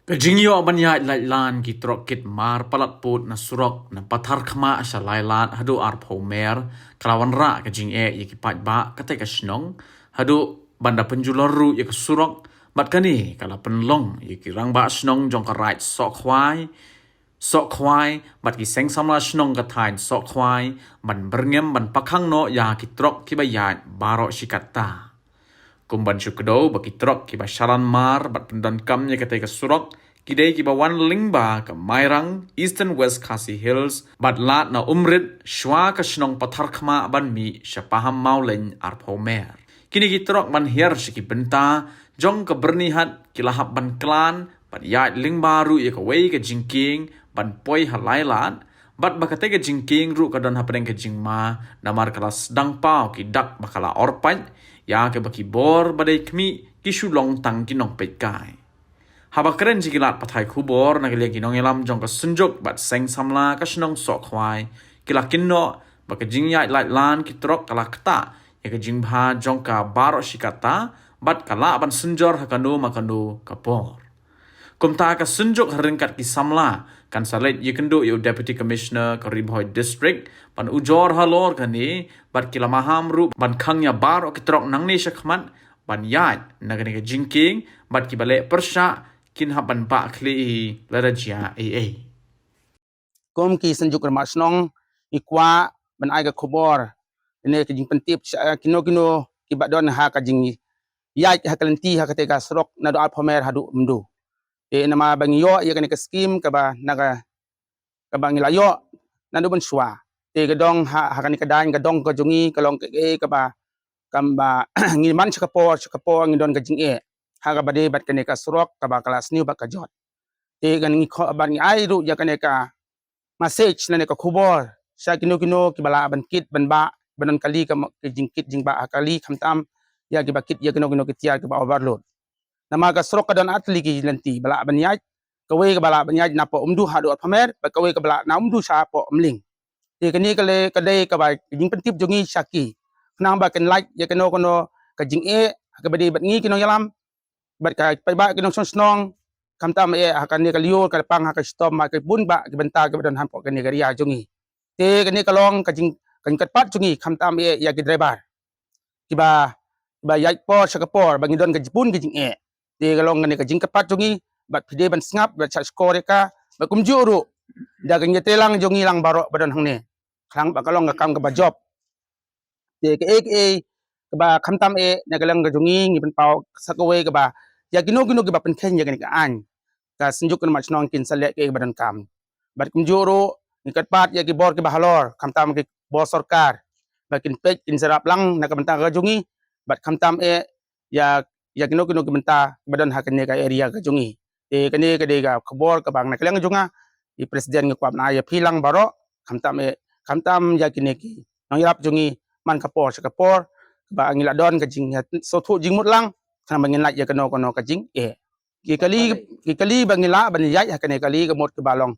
Kajingyo banyai lailan ki trokit mar palat put na surok na pathar khma sa lailat hadu ar phomer kalawan ra kajing ye ki pat ba kate ka snong hadu banda penjular ru ye ka surok bat kani kala penlong ye ki rang ba snong jong ka right sok khwai bat ki seng samla snong ka thain sok khwai ban berngem ban pakhang no ya ki trok ki ba ya baro shikata kumban syukdo bagi trok ki basyaran mar bat pendan kam ye kate ka surok kidai ki bawan lingba ka mairang eastern west khasi hills bat lat na umrit shwa ka shnong pathar khma ban mi syapaham mauleng arphomer kini ki trok ban her shiki benta jong ka bernihat ki lahap ban klan bat yat lingba ru ye ka wei ka jingking ban poi halailat bat bakate ka jingking ru ka don hapeng ka jingma namar kelas dang pau ki dak bakala orpan ya ke baki bor badai kmi kishu long tang kinong pet kai haba keren jigilat pathai khubor na gele kinong elam jong ka sunjok bat seng samla ka shnong sok khwai kila kinno baka jingya lait lan kitrok kala kta ya ka jingba jong ka baro shikata bat kala ban sunjor hakanu makanu kapor kumta ka sunjok haringkat ki samla kan salet yikendo yo deputy commissioner ka ribhoi district pan ujor halor kani bat kila maham ru ban khangya bar ok trok nangni shakman ban yat nagani ka jingking bat ki bale persha kin haban ba khli larajia aa Kom ki senjuk remak senong ikwa ban ai ka khobor ne ke jing pentip kino ki badon ha ka jing yai ha kalenti ha ka te ka srok na do alphomer hadu mdu nama bang yo ya ka skim ka ba naga ka bang la yo na do ban shwa te ka dong ha ka ni ka dan ka dong ka jungi ka long ke ka ba kam ba ngi man chakapo ngi don ka jing ha ka bade bat ka ne ka srok ka ba kelas new ba ka jot te ka ngi kho ban ngi ai ru ya ka ne ka message na ne ka khubor sha kino ki bala ban kit ban ba banan kali ka jingkit jingba akali khamtam ya ki bakit ya kino ki tiar ki ba overload nama ka srok ka don atli ki lanti bala ban yaj ka we ka bala ban yaj na po umdu hadu phamer ba ka we ka bala na umdu sha po umling ti ka ni ka le ka dei ka ba jing pentip jongi shaki nang ba kan like ya kino ka jing ka badi bat ngi kino yalam bat ka pa ba kino snong kamtam akan ni kaliur ka pang ha ka stop ma ka bun ba ki benta ka don han po ka ni ka ria jongi te ka ni ka long ka jing kan kat pat jongi kamtam ya ki driver ki ba ya po sa ka por bangi don ka jipun ki jing te ka long ka ni ka jing kat pat jongi bat pide ban snap bat sa score ka ba kum juru da ka ni telang jongi lang baro badon hang ne khang ba ka long ka kam ka ba job te ka ka ba kamtam na ka lang ka jongi ngi ban pau sa ka we ka ba ya kino ki ba pen khen ya ka ni ka an ka senjuk kan machnong kin salek ke badan kam bat kum joro nikat pat ya ki bor ki bahalor kamtam ki bor sarkar bakin pek kin serap lang na kabanta ka jungi bat kamtam ya kino ki benta badan hakan ne ka area ka jungi kane ka de ga khobor ka bang na klang junga i presiden ngi kwap na ya philang baro kamtam ya kine ki nang yap jungi man ka por ka por ba ngila don ka jing so thu jing mut lang kana bangin la ya kano ka jing kikali bangila baniyai hakane kali gamot ke balong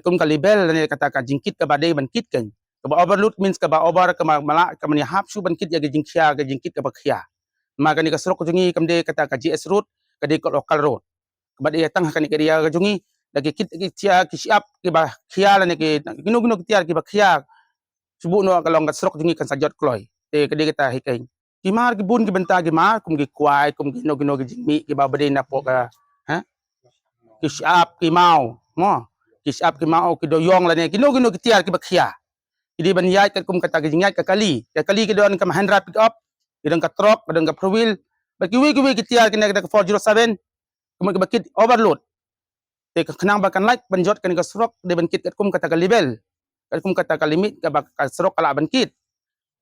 kum kali bel ne kata ka jingkit ka badai ban kit kan ka overload means ka ba over ka mala ka mani hap su ban kit ya jingkhia ka jingkit ka bakhia ma ka ni ka srok jungi kamde kata ka GS road ka de ka local road ka badai tang hakane ka dia ka jungi lagi kit ki tia ki siap ki ba khia la ne ki gino ki tiar ki bakhia subu no ka long ka srok jungi kan sajot kloy te ka de kata hikai ki mar ki bun ki benta ki mar kum ki kwai kum ki no ki jingmi ki ba badai na po ka kisap ki mau mo kisap ki mau ki doyong la ne kino ki tiar ki bakhia idi ban yai ka kum kata ki jingat ka kali ki don ka Mahindra pick up ki don ka truck ka don ka four wheel ba ki ki tiar ki ne ka 407 kum ki bakit overload te ka khnang ba kan like ban jot kan ka srok de ban kit kum kata ka level kum kata ka limit ka ba ka srok kala ban kit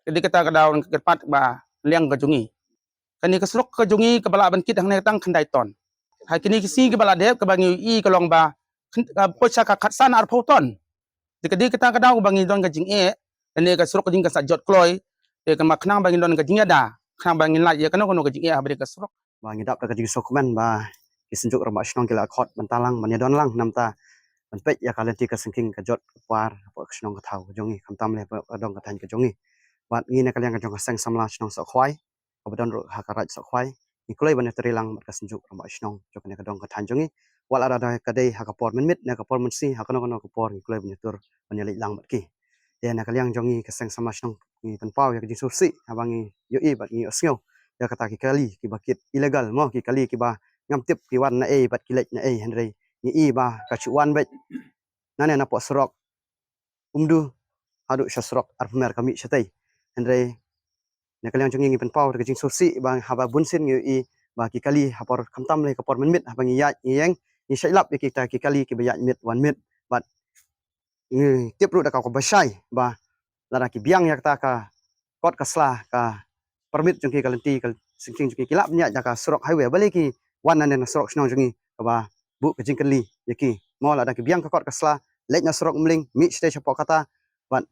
jadi kata ka daun ka pat ba liang ka jungi kan ni ka srok ka jungi ka bala ban kit hang ne tang khandai ton hai kini kisi ke bala dep ke bangi i ke long ba pocha ka khatsan ar photon dikadi kita ka daw bangi don ka jing ne ka surok jing ka sa jot kloy te ka makhnang bangi don ka jing da khang bangi la ye kana kono ka jing habri ka surok bangi dap ka jing dokumen ba kisenjuk rama snong kila khot bantalang ban don lang namta ban pek ya kalenti ka singking ka jot par po snong ka thau jongi kamtam le dong ka than ka jongi bat ngi ne kalian ka jong ka sang samla snong so khwai ka don ro ha ka raj so khwai ikulai ban terilang ka senjuk rama snong jok ne ka dong ka than jongi wal ada kadai hakapor menmit na kapor mensi hakono kapor ni klub ni tur banyalik lang mat ki ya na kaliang jongi keseng sama snong ni tanpau ya kijing sursi abangi yoi bat ni osngo ya kata ki kali ki bakit illegal mo ki kali ki ba ngam tip ki wan na bat kilek na henry ni ba kacuan bet nane na po serok umdu hadu syasrok arpemer kami syatai henry na kaliang jongi ngi tanpau ya kijing sursi bang haba bunsin yoi ba ki kali hapor kamtam le kapor menmit abangi ya yang ni shailap kita ki kali ki bayat mit 1 minute but tip ru da ka ko basai ba lara ki biang ya kata ka kot kasla ka permit jengki kalenti kal singking jengki kilap nya ka surok highway balik ki wan nan surok snong jengi ba bu ke jingkeli yaki mo la da ki biang ka kot kasla lek na surok mling mi stage pok kata ban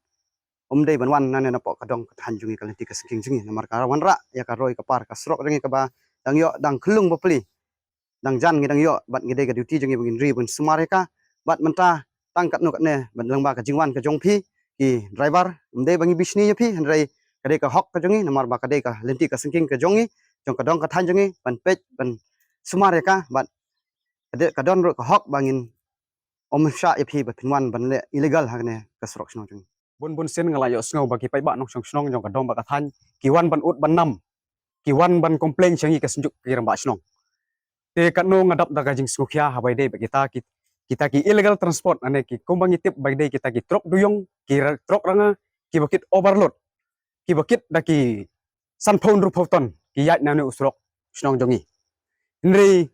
dei ban wan nan na pok kadong kathan jengi kalenti ka singking jengi namar ka wan ra ya ka roi ka par ka surok jengi ka ba dang yo dang kelung bopli dang jan ngidang yo bat ngide ka duty jengi bungin ri bun sumareka bat menta tangkat no katne ban langba ka jingwan ka jongpi ki driver mde bangi bisni yapi hendrai kade ka hok ka jongi namar ba kade ka lenti ka singking ka jongi jong ka dong ka than jongi ban pet ban sumareka bat kade ka don ro ka hok bangin omsha yapi bat pinwan ban le illegal hakne ka srok snong jongi bun sen ngala yo sngo ba ki pai ba nong snong jong ka dong ba ka than ki wan ban ut ban nam ki wan ban complain changi ka senjuk ki ramba snong te katno ngadap da gajing skukhya habai dei kita ki illegal transport ane ki kumbangi tip bai dei kita ki truk duyong ki truk ranga ki bakit overload ki bakit da ki sanphon ru phauton ki yat na ne usrok snong jongi nri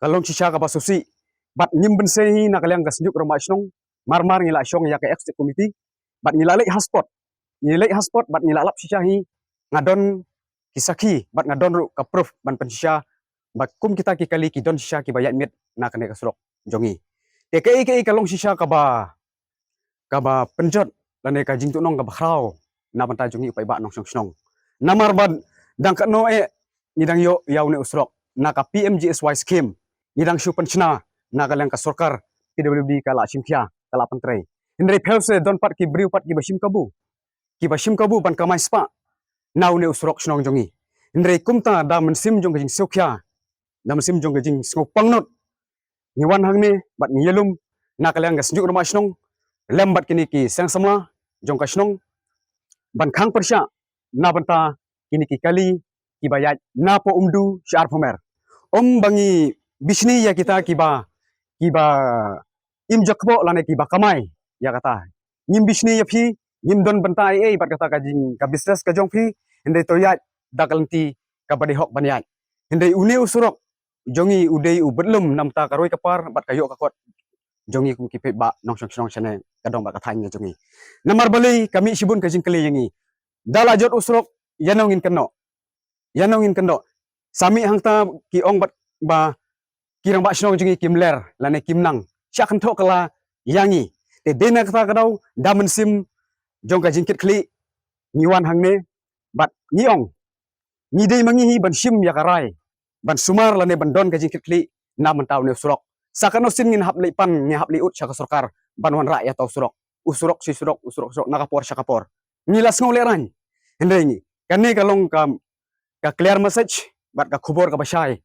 kalong shisha ka basusi bat nyimben sehi na kalyang ka senjuk rama snong marmar ngila syong ya ka exit committee bat ngila lek haspot bat ngila lap shisha hi ngadon kisaki bat ngadon ru ka proof ban penshisha bat kum kita ki kali ki don shisha ki bayat mit na kane ka surok jongi te ke kalong shisha ka ba penjot lane ka jing tu nong ka bakhrau na banta jongi upai ba nong snong namar bad dang ka no nidang yo yaw ne usrok na ka PMGSY scheme nidang shu penchna na kalang ka sarkar PWD kala simkhya kala pantrai indre phelse don pat ki briu pat ki bashim kabu ban kamai spa naw ne usrok snong jongi indre kumta da mensim jong jing sokya da mensim jong jing skopangnot ni wan hang ni bat ni yelum na kalyang ga senjuk rumah snong lembat kini ki sang sama jong ka snong ban khang persya na banta kini ki kali ki bayat na po umdu syar pomer bangi bisni ya kita ki ba im jakbo lane ki ba kamai ya kata ngim bisni ya phi ngim don banta bat kata ka jing ka business ka jong phi ende to ya dakalenti ka badi hok banyai ende une usurok jongi udei ubelum namta karoi kapar bat kayo kakot jongi kum kipe ba nong snong chane kadong ba kathang jongi namar balei kami sibun ka jingkeli yangi dala jot usrok yanongin keno sami hangta ki ong bat ba kirang ba snong jongi kimler lane kimnang syak tho kala yangi te dena kata kadau damen sim jong ka jingkit kli niwan hangne bat niong ni dei mangi hi ban sim ya karai ban sumar lane ban don ka jingkit kli na mentau ne surok sakano sin ngin hapli pan ngi hapli ut syaka sarkar ban wan rakyat tau surok usrok nakapor syakapor ngilas ngoleran hendrengi kane kalong ka clear message bat ka khubor ka basai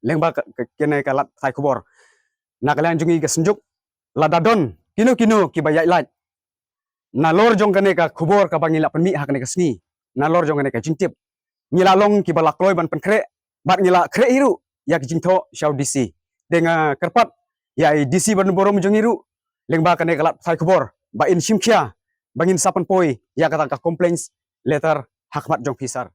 lengba kene ka lat thai khubor na kalian jungi ka senjuk ladadon kino ki bayai lat na lor jong kane ka khubor ka bangila penmi ha kane ka sni na lor jong kane ka jingtip ngila long ki balak loy ban penkre bat ngila kre hiru ya ki jingtho syau DC denga kerpat ya DC ban borom jongiru lengba kane kalat thai khubor ba in simkhya bangin sapan poi ya kata ka complaints letter hakmat jong pisar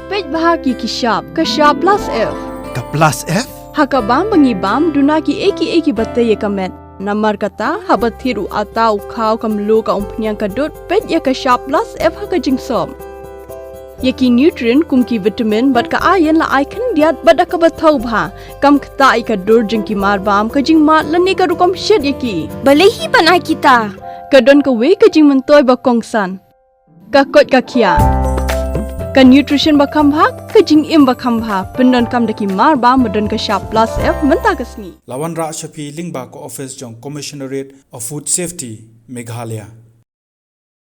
pej bahagi ki shop ka shop plus f Ka Plus F? hakabam bangi bam duna ki eki batte ye kamet namar kata habat thiru atau khau kam lo ka umpnyang ka dot pej ya ka shop plus f ha ka jingsom yaki nutrient kum ki vitamin bat ka iron la ai khan diat bat ka bathau bha kam khta ai ka dur jing ki mar bam ka jing ma lani ka rukom shet yaki balehi banai kita ka don ka we ka jing mentoy ba kongsan ka kot ka khia ka nutrition ba kham bha ka jing im ba kham bha pendon kam daki mar bam madon ka sharp plus f menta ka sni Lawan Ra Shafi Lingba ko office jong Commissionerate of Food Safety Meghalaya